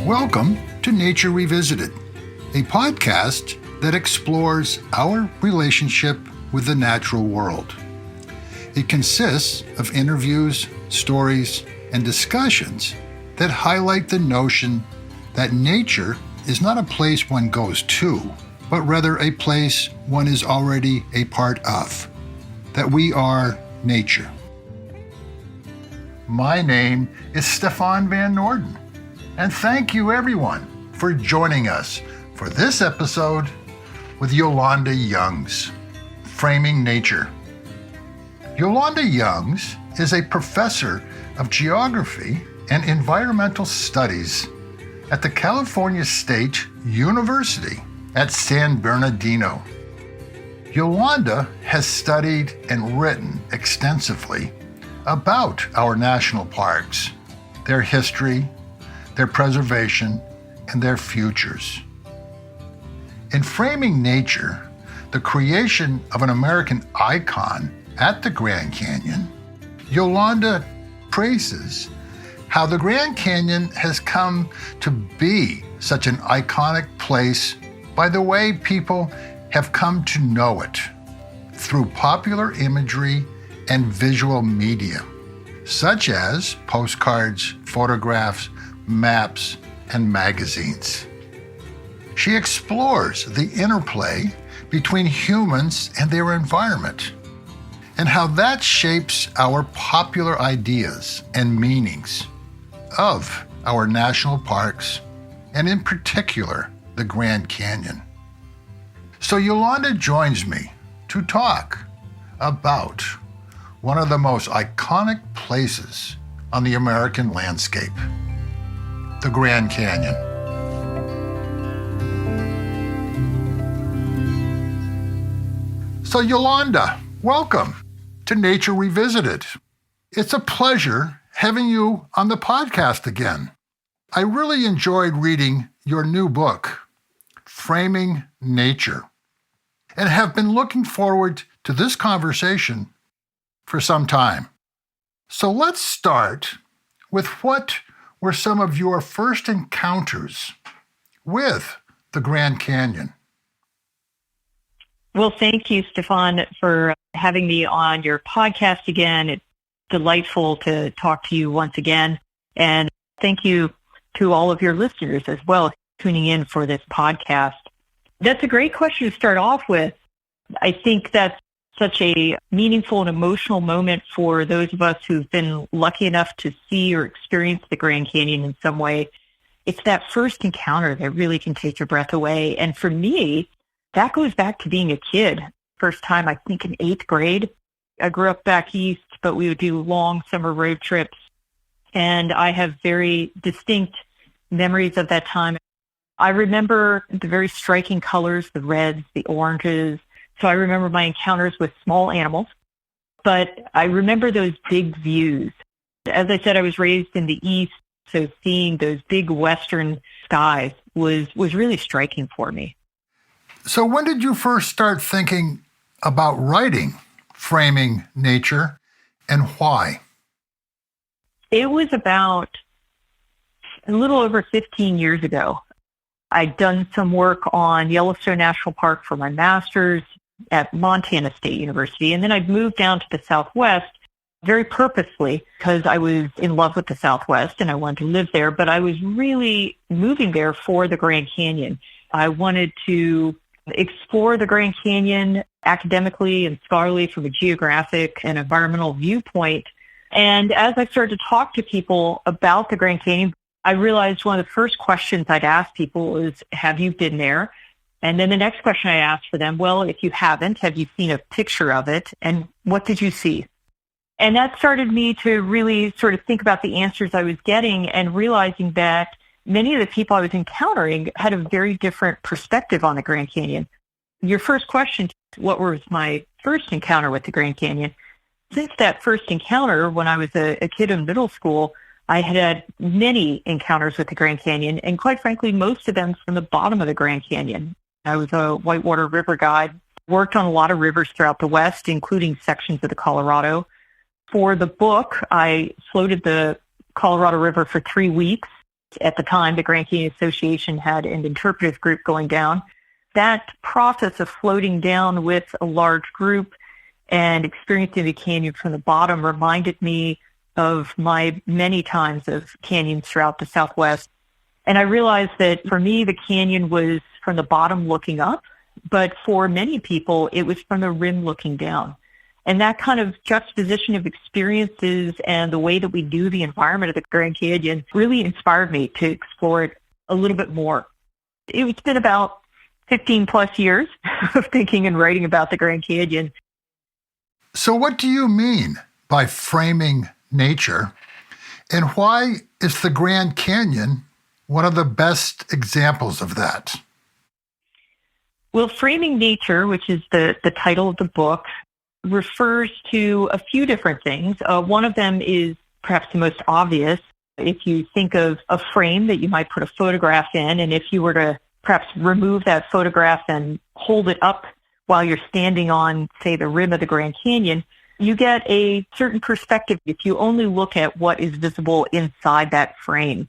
Welcome to Nature Revisited, a podcast that explores our relationship with the natural world. It consists of interviews, stories, and discussions that highlight the notion that nature is not a place one goes to, but rather a place one is already a part of, that we are nature. My name is Stefan Van Norden, and thank you everyone for joining us for this episode with Yolonda Youngs, Framing Nature. Yolonda Youngs is a professor of geography and environmental studies at the California State University at San Bernardino. Yolonda has studied and written extensively about our national parks, their history, their preservation, and their futures. In Framing Nature, the creation of an American icon at the Grand Canyon, Yolonda traces how the Grand Canyon has come to be such an iconic place by the way people have come to know it through popular imagery and visual media, such as postcards, photographs, maps, and magazines. She explores the interplay between humans and their environment, and how that shapes our popular ideas and meanings of our national parks, and in particular, the Grand Canyon. So Yolonda joins me to talk about one of the most iconic places on the American landscape, the Grand Canyon. So Yolonda, welcome to Nature Revisited. It's a pleasure having you on the podcast again. I really enjoyed reading your new book, Framing Nature, and have been looking forward to this conversation for some time. So let's start with what were some of your first encounters with the Grand Canyon? Well, thank you, Stefan, for having me on your podcast again. It's delightful to talk to you once again. And thank you to all of your listeners as well, tuning in for this podcast. That's a great question to start off with. I think that's such a meaningful and emotional moment for those of us who've been lucky enough to see or experience the Grand Canyon in some way. It's that first encounter that really can take your breath away. And for me, that goes back to being a kid. First time, I think in 8th grade. I grew up back east, but we would do long summer road trips. And I have very distinct memories of that time. I remember the very striking colors, the reds, the oranges. So I remember my encounters with small animals, but I remember those big views. As I said, I was raised in the East, so seeing those big western skies was really striking for me. So when did you first start thinking about writing Framing Nature, and why? It was about a little over 15 years ago. I'd done some work on Yellowstone National Park for my master's at Montana State University. And then I'd moved down to the Southwest very purposely because I was in love with the Southwest and I wanted to live there, but I was really moving there for the Grand Canyon. I wanted to explore the Grand Canyon academically and scholarly from a geographic and environmental viewpoint. And as I started to talk to people about the Grand Canyon, I realized one of the first questions I'd ask people is, have you been there? And then the next question I asked for them, well, if you haven't, have you seen a picture of it? And what did you see? And that started me to really sort of think about the answers I was getting and realizing that many of the people I was encountering had a very different perspective on the Grand Canyon. Your first question, what was my first encounter with the Grand Canyon? Since that first encounter, when I was a kid in middle school, I had had many encounters with the Grand Canyon, and quite frankly, most of them from the bottom of the Grand Canyon. I was a whitewater river guide, worked on a lot of rivers throughout the West, including sections of the Colorado. For the book, I floated the Colorado River for 3 weeks At the time, the Grand Canyon Association had an interpretive group going down. That process of floating down with a large group and experiencing the canyon from the bottom reminded me of my many times of canyons throughout the Southwest. And I realized that for me, the canyon was from the bottom looking up, but for many people, it was from the rim looking down. And that kind of juxtaposition of experiences and the way that we knew the environment of the Grand Canyon really inspired me to explore it a little bit more. It's been about 15 plus years of thinking and writing about the Grand Canyon. So what do you mean by framing nature? And why is the Grand Canyon one of the best examples of that? Well, framing nature, which is the title of the book, refers to a few different things. One of them is perhaps the most obvious. If you think of a frame that you might put a photograph in, and if you were to perhaps remove that photograph and hold it up while you're standing on, say, the rim of the Grand Canyon, you get a certain perspective if you only look at what is visible inside that frame.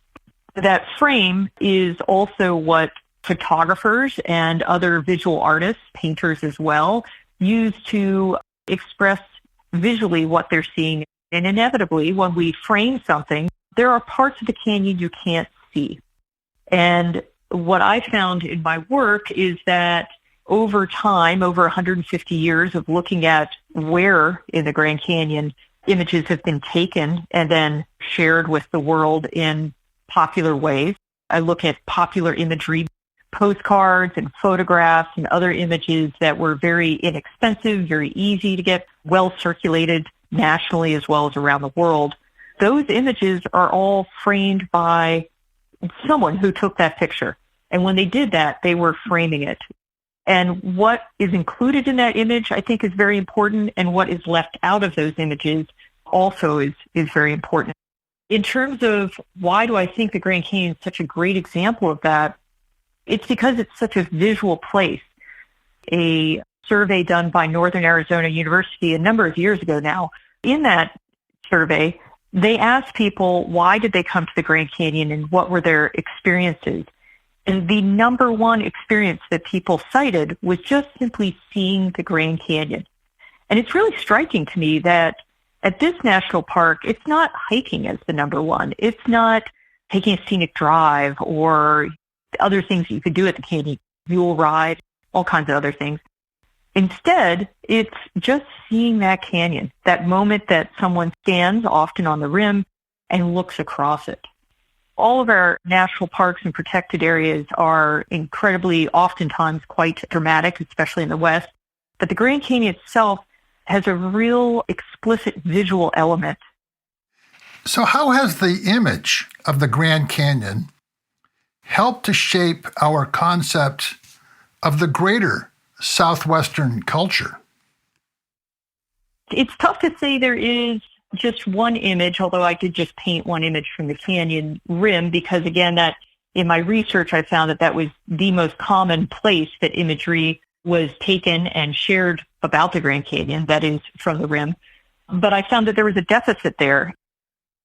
That frame is also what photographers and other visual artists, painters as well, use to express visually what they're seeing. And inevitably, when we frame something, there are parts of the canyon you can't see. And what I found in my work is that over time, over 150 years of looking at where in the Grand Canyon images have been taken and then shared with the world in popular ways, I look at popular imagery, postcards and photographs and other images that were very inexpensive, very easy to get, well circulated nationally as well as around the world. Those images are all framed by someone who took that picture. And when they did that, they were framing it. And what is included in that image, I think, is very important. And what is left out of those images also is very important. In terms of why do I think the Grand Canyon is such a great example of that, it's because it's such a visual place. A survey done by Northern Arizona University a number of years ago now, in that survey, they asked people why did they come to the Grand Canyon and what were their experiences. And the number one experience that people cited was just simply seeing the Grand Canyon. And it's really striking to me that at this national park, it's not hiking as the number one. It's not taking a scenic drive or other things that you could do at the canyon, mule ride, all kinds of other things. Instead, it's just seeing that canyon, that moment that someone stands often on the rim and looks across it. All of our national parks and protected areas are incredibly, oftentimes quite dramatic, especially in the West. But the Grand Canyon itself has a real explicit visual element. So how has the image of the Grand Canyon helped to shape our concept of the greater Southwestern culture? It's tough to say there is just one image, although I did just paint one image from the canyon rim because, again, that in my research, I found that was the most common place that imagery was taken and shared about the Grand Canyon, that is, from the rim. But I found that there was a deficit there.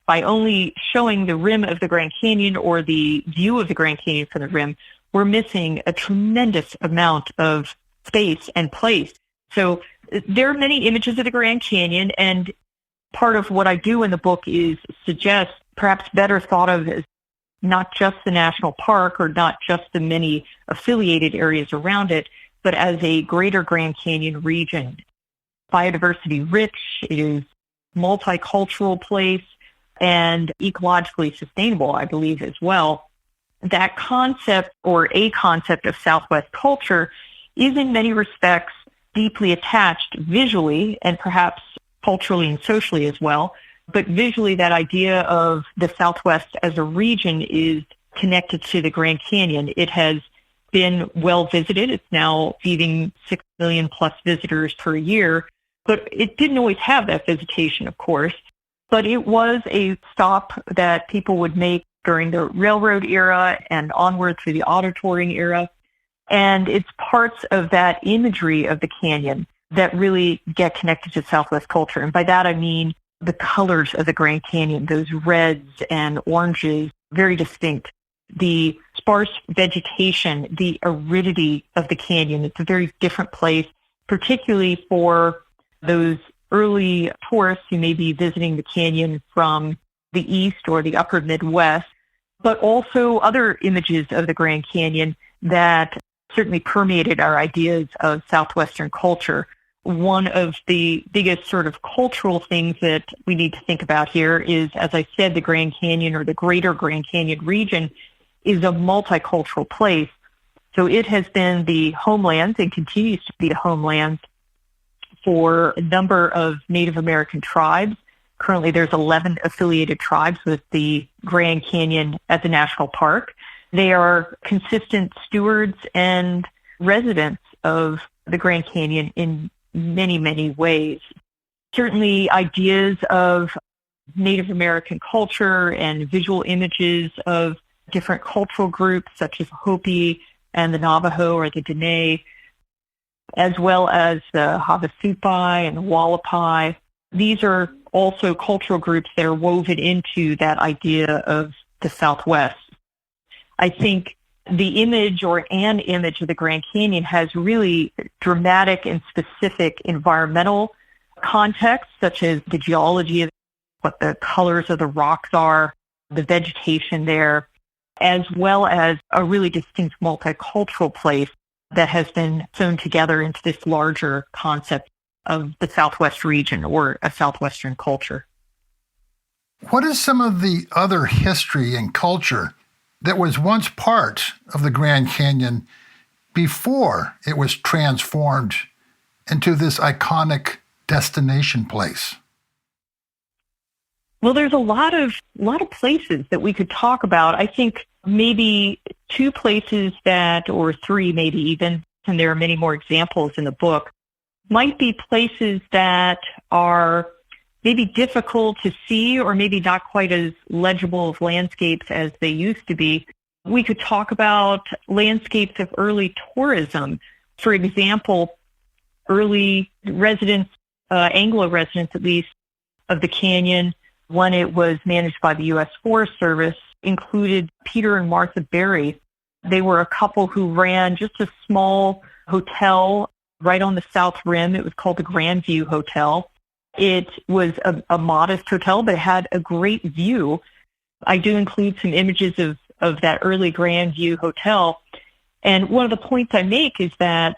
By only showing the rim of the Grand Canyon or the view of the Grand Canyon from the rim, we're missing a tremendous amount of space and place. So there are many images of the Grand Canyon, and part of what I do in the book is suggest perhaps better thought of as not just the national park or not just the many affiliated areas around it, but as a greater Grand Canyon region. Biodiversity rich, it is multicultural place, and ecologically sustainable, I believe, as well. That concept, or a concept of Southwest culture, is in many respects deeply attached visually and perhaps culturally and socially as well. But visually, that idea of the Southwest as a region is connected to the Grand Canyon. It has been well visited. It's now feeding 6 million plus visitors per year. But it didn't always have that visitation, of course. But it was a stop that people would make during the railroad era and onward through the auto touring era. And it's parts of that imagery of the canyon that really get connected to Southwest culture. And by that, I mean the colors of the Grand Canyon, those reds and oranges very distinct. The sparse vegetation, the aridity of the canyon, it's a very different place, particularly for those early tourists who may be visiting the canyon from the east or the upper Midwest, but also other images of the Grand Canyon that certainly permeated our ideas of Southwestern culture. One of the biggest sort of cultural things that we need to think about here is, as I said, the Grand Canyon or the greater Grand Canyon region is a multicultural place. So it has been the homeland and continues to be the homeland for a number of Native American tribes. Currently, there's 11 affiliated tribes with the Grand Canyon as a national park. They are consistent stewards and residents of the Grand Canyon in many, many ways. Certainly, ideas of Native American culture and visual images of different cultural groups such as Hopi and the Navajo or the Dene, as well as the Havasupai and the Wallapai. These are also cultural groups that are woven into that idea of the Southwest. I think the image or an image of the Grand Canyon has really dramatic and specific environmental context, such as the geology of what the colors of the rocks are, the vegetation there, as well as a really distinct multicultural place that has been sewn together into this larger concept of the Southwest region or a Southwestern culture. What is some of the other history and culture that was once part of the Grand Canyon before it was transformed into this iconic destination place? Well, there's a lot of places that we could talk about. I think maybe two places that, or three maybe even, and there are many more examples in the book, might be places that are maybe difficult to see or maybe not quite as legible of landscapes as they used to be. We could talk about landscapes of early tourism. For example, early residents, Anglo residents at least, of the canyon, when it was managed by the U.S. Forest Service, included Peter and Martha Berry. They were a couple who ran just a small hotel right on the south rim. It was called the Grand View Hotel. It was a modest hotel, but it had a great view. I do include some images of that early Grand View Hotel. And one of the points I make is that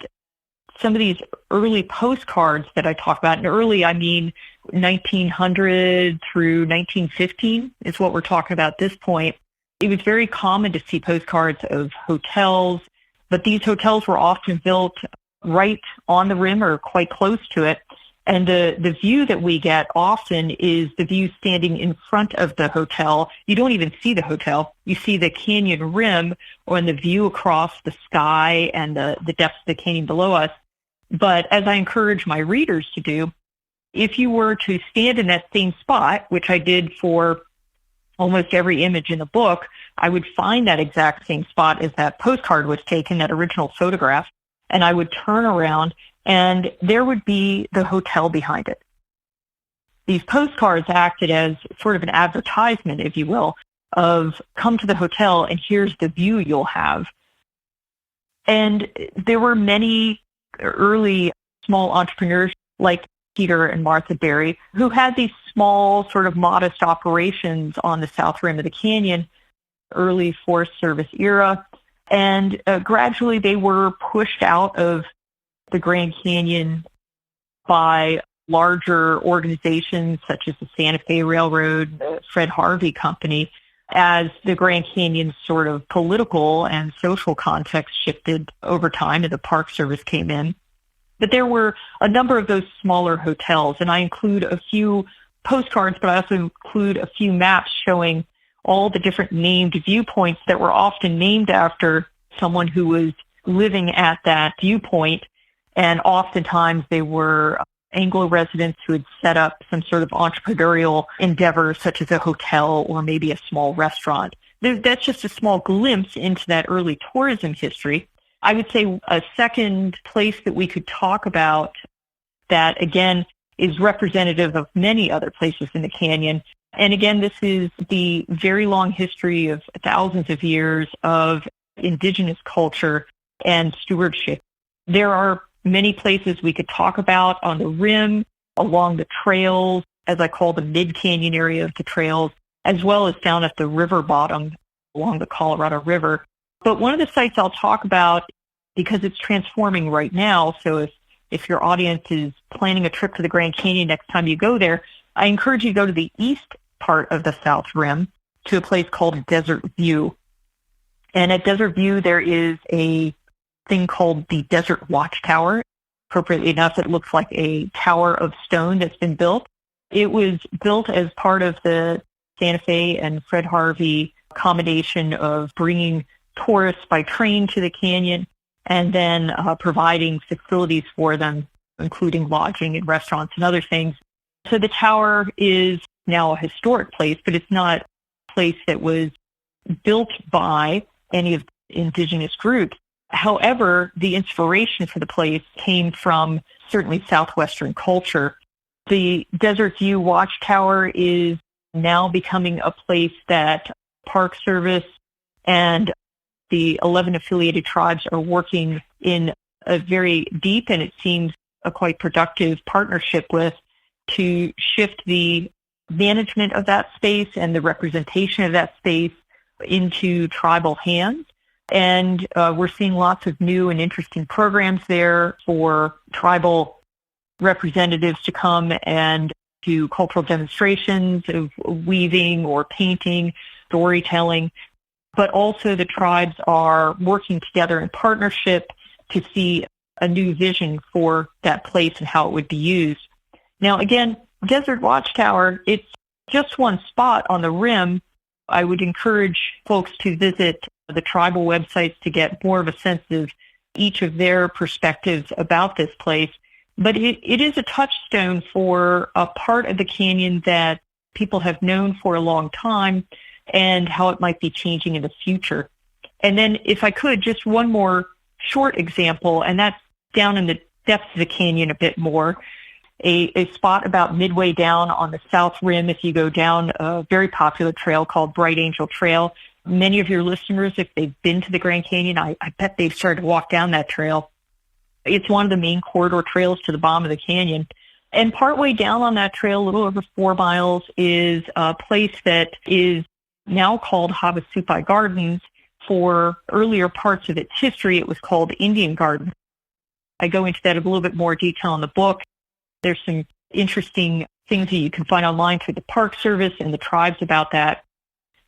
some of these early postcards that I talk about, and early I mean 1900 through 1915 is what we're talking about at this point. It was very common to see postcards of hotels, but these hotels were often built right on the rim or quite close to it. And the view that we get often is the view standing in front of the hotel. You don't even see the hotel. You see the canyon rim or the view across the sky and the depths of the canyon below us. But as I encourage my readers to do, if you were to stand in that same spot, which I did for almost every image in the book, I would find that exact same spot as that postcard was taken, that original photograph, and I would turn around and there would be the hotel behind it. These postcards acted as sort of an advertisement, if you will, of come to the hotel and here's the view you'll have. And there were many early small entrepreneurs like Peter and Martha Berry who had these small sort of modest operations on the south rim of the canyon, early Forest Service era. And gradually they were pushed out of the Grand Canyon by larger organizations such as the Santa Fe Railroad, the Fred Harvey Company, as the Grand Canyon's sort of political and social context shifted over time and the Park Service came in. But there were a number of those smaller hotels, and I include a few postcards, but I also include a few maps showing all the different named viewpoints that were often named after someone who was living at that viewpoint. And oftentimes they were Anglo residents who had set up some sort of entrepreneurial endeavor, such as a hotel or maybe a small restaurant. That's just a small glimpse into that early tourism history. I would say a second place that we could talk about that, again, is representative of many other places in the canyon And again, this is the very long history of thousands of years of indigenous culture and stewardship. There are many places we could talk about on the rim, along the trails, as I call the mid-canyon area of the trails, as well as down at the river bottom along the Colorado River. But one of the sites I'll talk about, because it's transforming right now, so if your audience is planning a trip to the Grand Canyon next time you go there, I encourage you to go to the east part of the South Rim to a place called Desert View. And at Desert View, there is a thing called the Desert Watchtower. Appropriately enough, it looks like a tower of stone that's been built. It was built as part of the Santa Fe and Fred Harvey combination of bringing tourists by train to the canyon and then providing facilities for them, including lodging and restaurants and other things. So the tower is now a historic place, but it's not a place that was built by any of the indigenous groups. However, the inspiration for the place came from certainly southwestern culture. The Desert View Watchtower is now becoming a place that Park Service and the 11 affiliated tribes are working in a very deep and it seems a quite productive partnership with to shift the management of that space and the representation of that space into tribal hands. And we're seeing lots of new and interesting programs there for tribal representatives to come and do cultural demonstrations of weaving or painting, storytelling. But also the tribes are working together in partnership to see a new vision for that place and how it would be used. Now, again, Desert Watchtower, it's just one spot on the rim. I would encourage folks to visit the tribal websites to get more of a sense of each of their perspectives about this place. But it is a touchstone for a part of the canyon that people have known for a long time and how it might be changing in the future. And then if I could, just one more short example, and that's down in the depths of the canyon a bit more, a spot about midway down on the south rim if you go down a very popular trail called Bright Angel Trail. Many of your listeners, if they've been to the Grand Canyon, I bet they've started to walk down that trail. It's one of the main corridor trails to the bottom of the canyon. And partway down on that trail, a little over 4 miles, is a place that is now called Havasupai Gardens. For earlier parts of its history, it was called Indian Garden. I go into that in a little bit more detail in the book. There's some interesting things that you can find online through the Park Service and the tribes about that.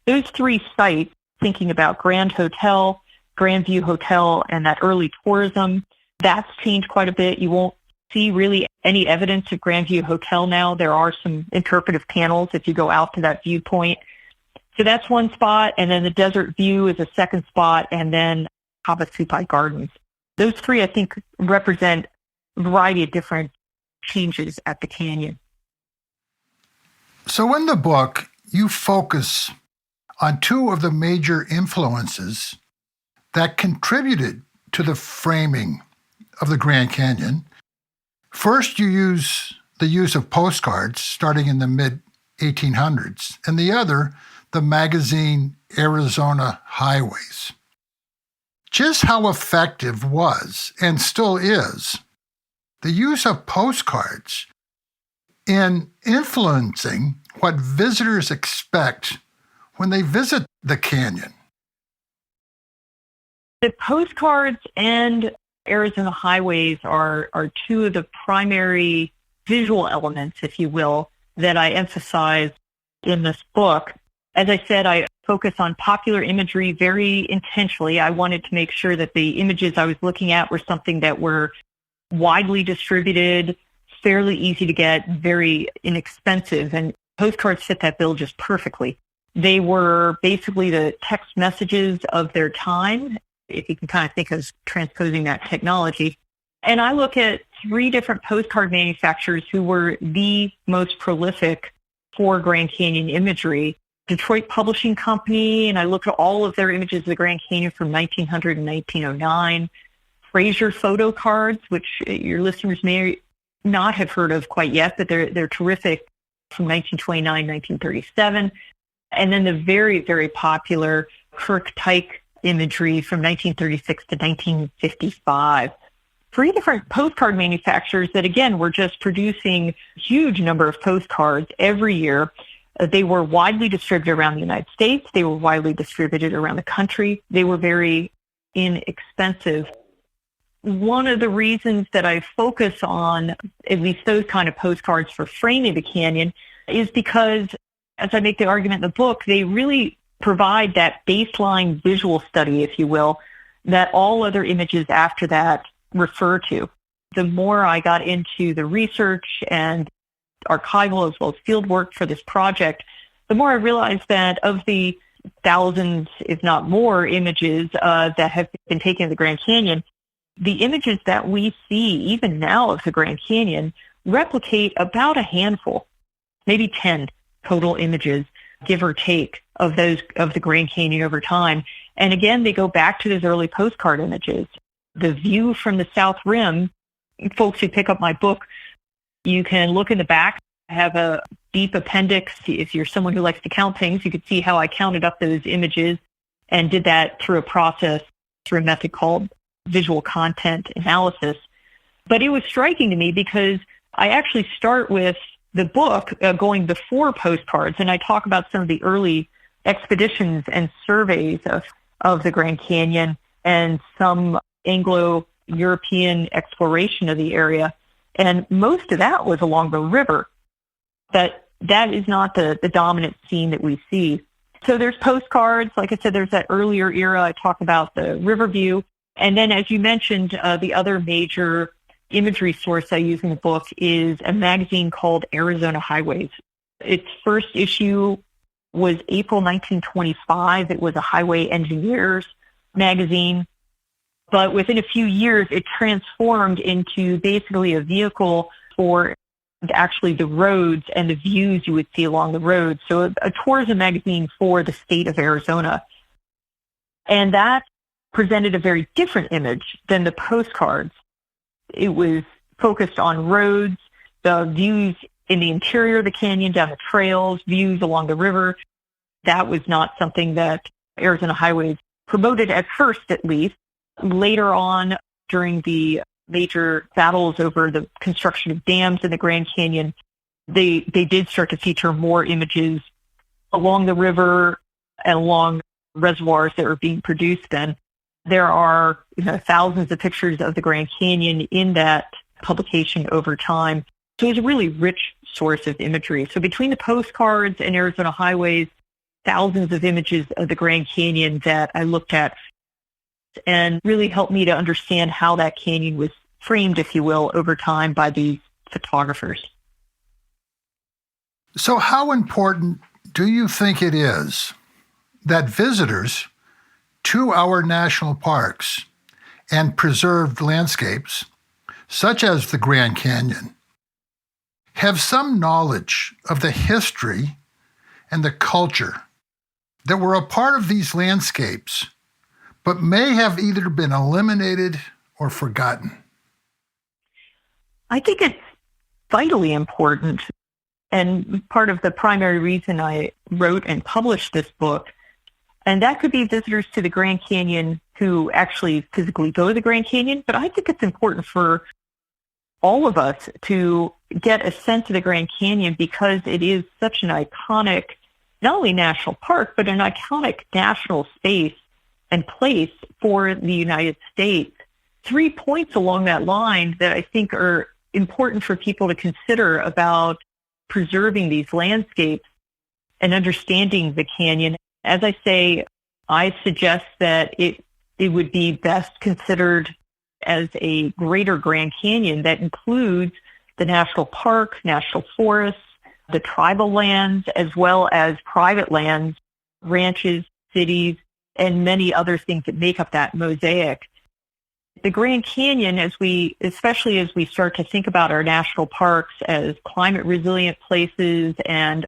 Those 3 sites, thinking about Grand Hotel, Grand View Hotel, and that early tourism, that's changed quite a bit. You won't see really any evidence of Grand View Hotel now. There are some interpretive panels if you go out to that viewpoint. So that's one spot, and then the Desert View is a second spot, and then Havasupai Gardens. Those 3, I think, represent a variety of different changes at the canyon. So in the book, you focus on 2 of the major influences that contributed to the framing of the Grand Canyon. First, you use the use of postcards starting in the mid-1800s, and the other, the magazine Arizona Highways. Just how effective was, and still is, the use of postcards in influencing what visitors expect when they visit the canyon? The postcards and Arizona Highways are 2 of the primary visual elements, if you will, that I emphasize in this book. As I said, I focus on popular imagery very intentionally. I wanted to make sure that the images I was looking at were something that were widely distributed, fairly easy to get, very inexpensive, and postcards fit that bill just perfectly. They were basically the text messages of their time, if you can kind of think of transposing that technology. And I look at 3 different postcard manufacturers who were the most prolific for Grand Canyon imagery. Detroit Publishing Company, and I look at all of their images of the Grand Canyon from 1900 and 1909. Fraser photo cards, which your listeners may not have heard of quite yet, but they're terrific from 1929, 1937, and then the very, very popular Kirk-Tyke imagery from 1936 to 1955. Three different postcard manufacturers that, again, were just producing a huge number of postcards every year. They were widely distributed around the United States. They were widely distributed around the country. They were very inexpensive. One of the reasons that I focus on at least those kind of postcards for framing the canyon is because, as I make the argument in the book, they really provide that baseline visual study, if you will, that all other images after that refer to. The more I got into the research and archival as well as field work for this project, the more I realized that of the thousands, if not more, images that have been taken of the Grand Canyon, the images that we see even now of the Grand Canyon replicate about a handful, maybe 10 total images, give or take, of those of the Grand Canyon over time. And again, they go back to those early postcard images. The view from the South Rim, folks who pick up my book, you can look in the back. I have a deep appendix. If you're someone who likes to count things, you could see how I counted up those images and did that through a process, through a method called visual content analysis. But it was striking to me because I actually start with the book going before postcards, and I talk about some of the early expeditions and surveys of the Grand Canyon and some Anglo-European exploration of the area. And most of that was along the river. But that is not the dominant scene that we see. So there's postcards. Like I said, there's that earlier era. I talk about the river view. And then, as you mentioned, the other major imagery source I use in the book is a magazine called Arizona Highways. Its first issue was April 1925. It was a highway engineers magazine. But within a few years, it transformed into basically a vehicle for actually the roads and the views you would see along the roads. So a tourism magazine for the state of Arizona. And that presented a very different image than the postcards. It was focused on roads, the views in the interior of the canyon, down the trails, views along the river. That was not something that Arizona Highways promoted at first, at least. Later on, during the major battles over the construction of dams in the Grand Canyon, they did start to feature more images along the river and along reservoirs that were being produced then. There are thousands of pictures of the Grand Canyon in that publication over time. So it's a really rich source of imagery. So between the postcards and Arizona Highways, thousands of images of the Grand Canyon that I looked at and really helped me to understand how that canyon was framed, if you will, over time by these photographers. So how important do you think it is that visitors to our national parks and preserved landscapes, such as the Grand Canyon, have some knowledge of the history and the culture that were a part of these landscapes, but may have either been eliminated or forgotten? I think it's vitally important. And part of the primary reason I wrote and published this book, and that could be visitors to the Grand Canyon who actually physically go to the Grand Canyon, but I think it's important for all of us to get a sense of the Grand Canyon because it is such an iconic, not only national park, but an iconic national space and place for the United States. 3 points along that line that I think are important for people to consider about preserving these landscapes and understanding the canyon. As I say, I suggest that it would be best considered as a greater Grand Canyon that includes the national park, national forests, the tribal lands, as well as private lands, ranches, cities, and many other things that make up that mosaic. The Grand Canyon, especially as we start to think about our national parks as climate resilient places and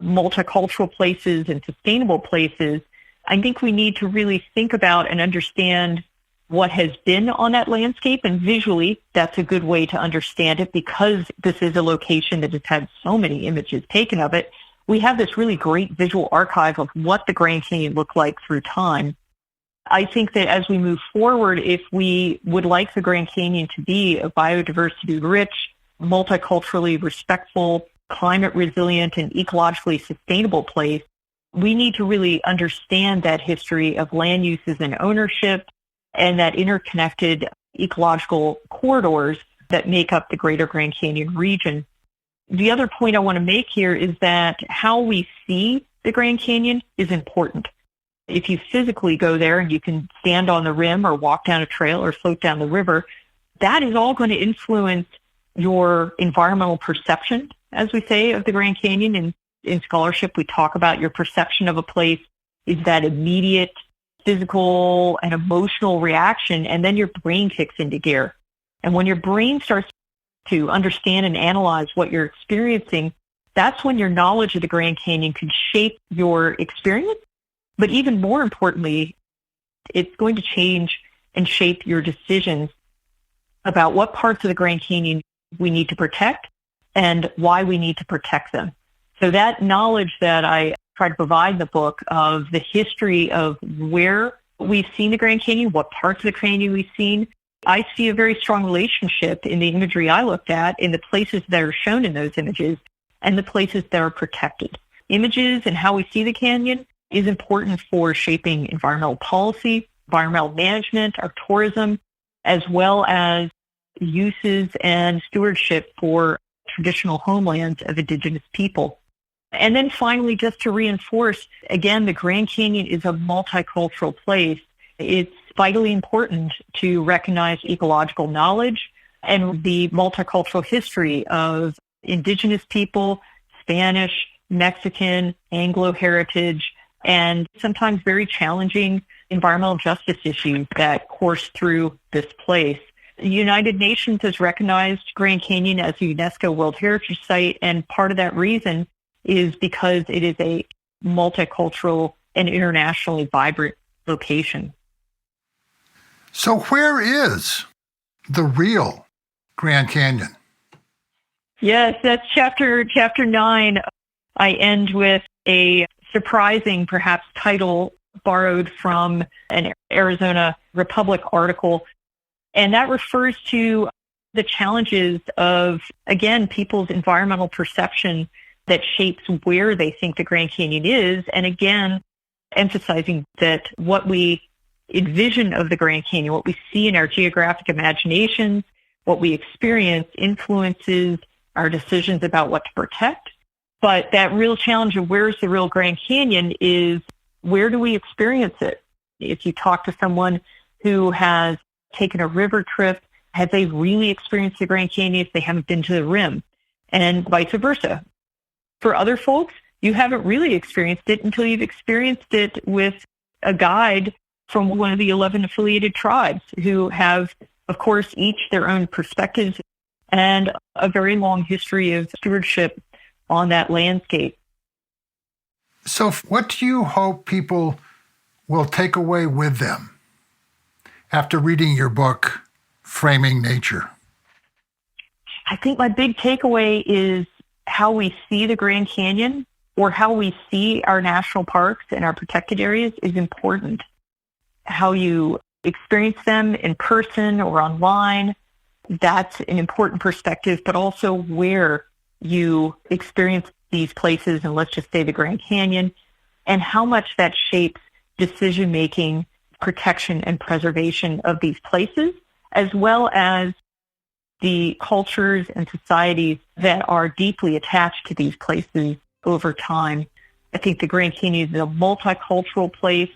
multicultural places and sustainable places, I think we need to really think about and understand what has been on that landscape. And visually, that's a good way to understand it because this is a location that has had so many images taken of it. We have this really great visual archive of what the Grand Canyon looked like through time. I think that as we move forward, if we would like the Grand Canyon to be a biodiversity-rich, multiculturally respectful, climate resilient, and ecologically sustainable place, we need to really understand that history of land uses and ownership and that interconnected ecological corridors that make up the greater Grand Canyon region. The other point I want to make here is that how we see the Grand Canyon is important. If you physically go there and you can stand on the rim or walk down a trail or float down the river, that is all going to influence your environmental perception, as we say, of the Grand Canyon. In scholarship, we talk about your perception of a place is that immediate physical and emotional reaction, and then your brain kicks into gear. And when your brain starts to understand and analyze what you're experiencing, that's when your knowledge of the Grand Canyon can shape your experience. But even more importantly, it's going to change and shape your decisions about what parts of the Grand Canyon we need to protect and why we need to protect them. So that knowledge that I try to provide in the book of the history of where we've seen the Grand Canyon, what parts of the canyon we've seen, I see a very strong relationship in the imagery I looked at in the places that are shown in those images and the places that are protected. Images and how we see the canyon is important for shaping environmental policy, environmental management, our tourism, as well as uses and stewardship for traditional homelands of indigenous people. And then finally, just to reinforce, again, the Grand Canyon is a multicultural place. It's vitally important to recognize ecological knowledge and the multicultural history of indigenous people, Spanish, Mexican, Anglo heritage, and sometimes very challenging environmental justice issues that course through this place. The United Nations has recognized Grand Canyon as a UNESCO World Heritage Site, and part of that reason is because it is a multicultural and internationally vibrant location. So where is the real Grand Canyon? Yes, that's chapter 9. I end with a surprising, perhaps, title borrowed from an Arizona Republic article. And that refers to the challenges of, again, people's environmental perception that shapes where they think the Grand Canyon is. And again, emphasizing that what we envision of the Grand Canyon, what we see in our geographic imaginations, what we experience influences our decisions about what to protect. But that real challenge of where's the real Grand Canyon is where do we experience it? If you talk to someone who has taken a river trip, have they really experienced the Grand Canyon if they haven't been to the rim? And vice versa. For other folks, you haven't really experienced it until you've experienced it with a guide from one of the 11 affiliated tribes who have, of course, each their own perspectives and a very long history of stewardship on that landscape. So what do you hope people will take away with them after reading your book, Framing Nature? I think my big takeaway is how we see the Grand Canyon or how we see our national parks and our protected areas is important. How you experience them in person or online, that's an important perspective, but also where you experience these places, and let's just say the Grand Canyon, and how much that shapes decision-making, protection, and preservation of these places, as well as the cultures and societies that are deeply attached to these places over time. I think the Grand Canyon is a multicultural place,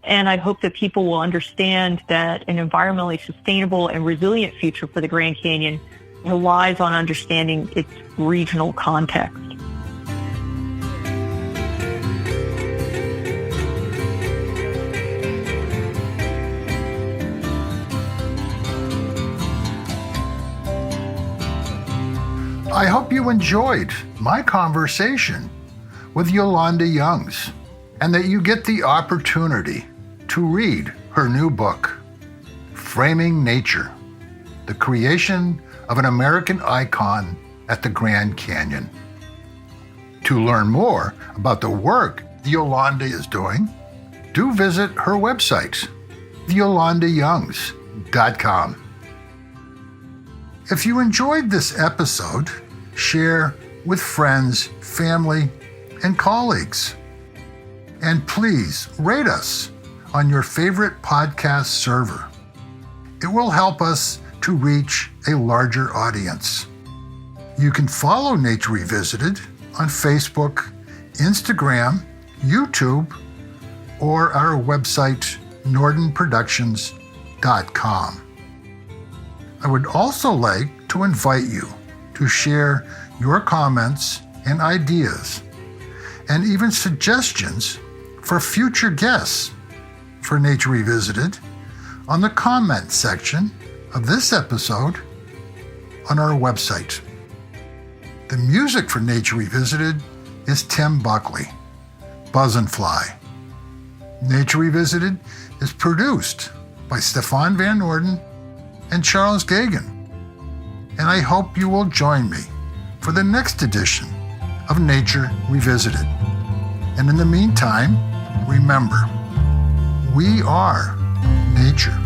and I hope that people will understand that an environmentally sustainable and resilient future for the Grand Canyon relies on understanding its regional context. I hope you enjoyed my conversation with Yolonda Youngs and that you get the opportunity to read her new book, Framing Nature, the creation of an American icon at the Grand Canyon. To learn more about the work Yolonda is doing, do visit her website, YolondaYoungs.com. If you enjoyed this episode, share with friends, family, and colleagues. And please rate us on your favorite podcast server. It will help us to reach a larger audience. You can follow Nature Revisited on Facebook, Instagram, YouTube, or our website, nordenproductions.com. I would also like to invite you to share your comments and ideas, and even suggestions for future guests for Nature Revisited on the comment section of this episode on our website. The music for Nature Revisited is Tim Buckley, Buzz and Fly. Nature Revisited is produced by Stefan Van Norden and Charles Gagan. And I hope you will join me for the next edition of Nature Revisited. And in the meantime, remember, we are nature.